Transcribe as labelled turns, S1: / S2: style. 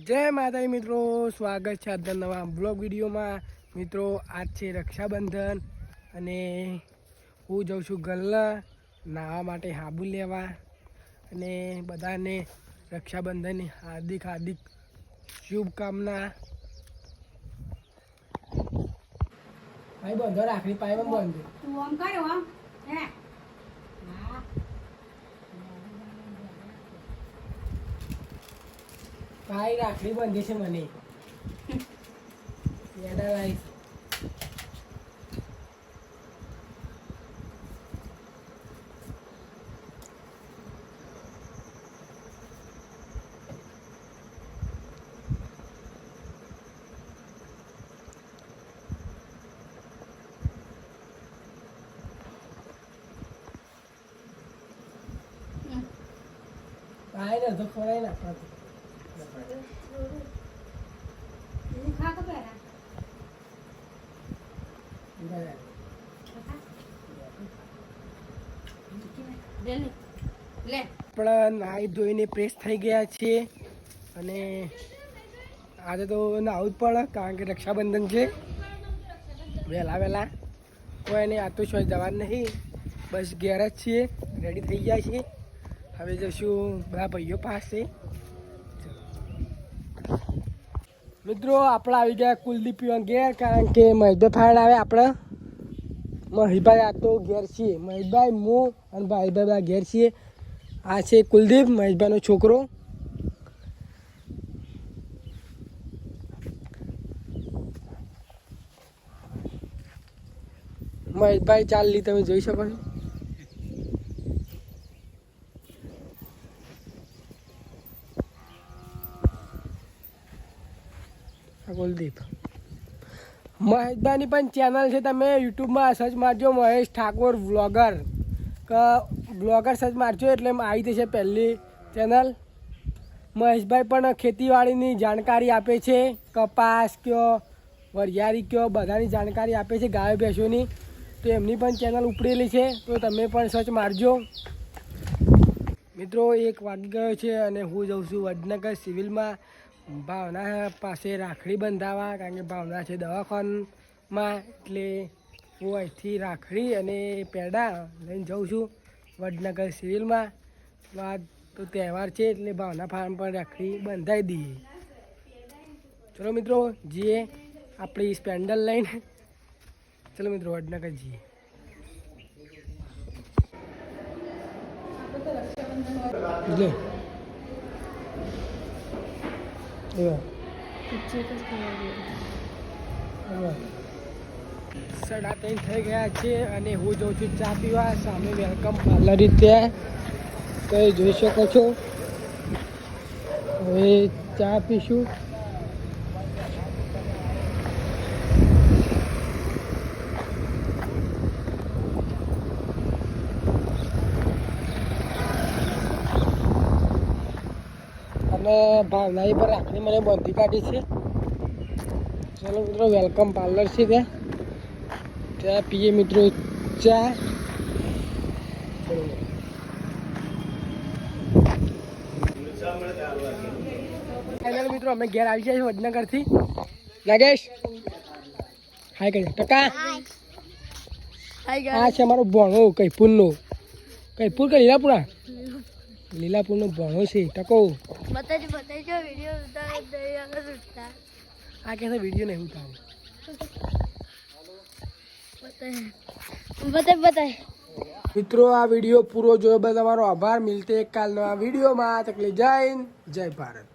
S1: જય માતાજી મિત્રો, સ્વાગત છે આજના નવા બ્લોગ વિડીયોમાં। મિત્રો આજ છે રક્ષાબંધન અને હું જાઉં છું ગલ્લા નાહવા માટે હાબુ લેવા અને બધાને રક્ષાબંધનની હાર્દિક હાર્દિક શુભકામના। ભાઈ બંધો રાખડી પાયમાં બંધ તું આમ કર્યો આમ હે ભાઈ રાખડી બંધી છે મને યાદ આવી ભાઈ ને તો ખોરાઈ નાખવા આપણા નાહી ધોઈને પ્રેસ થઈ ગયા છીએ અને આજે તો નાહવું જ પડે કારણ કે રક્ષાબંધન છે। વહેલા વહેલા કોઈને આ તો શોય જવાનું નહીં, બસ ઘેર જ છીએ, રેડી થઈ ગયા છીએ। હવે જઈશું બધા ભાઈઓ પાસે। મિત્રો આપણે આવી ગયા કુલદીપીઓ ઘેર કારણ કે મહેશભાઈ ફાયણ આવે આપણે મહેશભાઈ આ તો ઘેર છીએ, મહેશભાઈ હું અને ભાઈભાઈ ઘેર છીએ। આ છે કુલદીપ મહેશભાઈનો છોકરો। મહેશભાઈ ચાલી તમે જોઈ શકો છો। કુલદીપ મહેશભાઈની પણ ચેનલ છે, તમે યુટ્યુબમાં સર્ચ મારજો Mahesh Thakor vlogger blogger search મારજો એટલે આવી જશે પહેલી ચેનલ। મહેશભાઈ પણ ખેતીવાડીની જાણકારી આપે છે, કપાસ કયો વરિયાળી કયો બધાની જાણકારી આપે છે, ગાય ભેંસોની, તો એમની પણ ચેનલ ઉપડેલી છે, તો તમે પણ સર્ચ મારજો। મિત્રો 1 વાગી ગયો છે અને હું જાઉં છું વડનગર સિવિલમાં ભાવના પાસે રાખડી બંધાવા, કારણ કે ભાવના છે દવાખાનામાં, એટલે હું અહીંથી રાખડી અને પેડા લઈને જાઉં છું વડનગર સિવિલમાં। વાત તો તહેવાર છે એટલે ભાવના ફાર્મ પર રાખડી બંધાઈ દઈએ। ચલો મિત્રો જઈએ આપણી સ્પેન્ડલ લઈને, ચલો મિત્રો વડનગર જઈએ। લે 3:30 થઈ ગયા છે અને હું જાઉં છું ચા પીવા। સામે વેલકમ પાર્લર ત્યાં કંઈ જોઈ શકો છો। હવે ચા પીશું। અને ભાવનાઈ પર રાખડી મને બાંધી કાઢી છે। ચલો મિત્રો વેલકમ પાર્લર છે ત્યાં પીએ મિત્રો ચા। ફાઇનલ મિત્રો અમે ઘેર આવી જાય વડનગરથી। નાગેશ હાય કરી ટકા આ છે અમારો ભણો કૈપુરનો, કૈપુર કે લીલાપુરા, લીલાપુરનો ભણો છે ટકો। આ કે વિડીયો નહીં ઉતારે। મિત્રો આ વિડીયો પૂરો જોયો બદલ તમારો આભાર। મિલતે એક કાલનો આ વિડીયોમાં, તકલી જય હિન્દ, જય ભારત।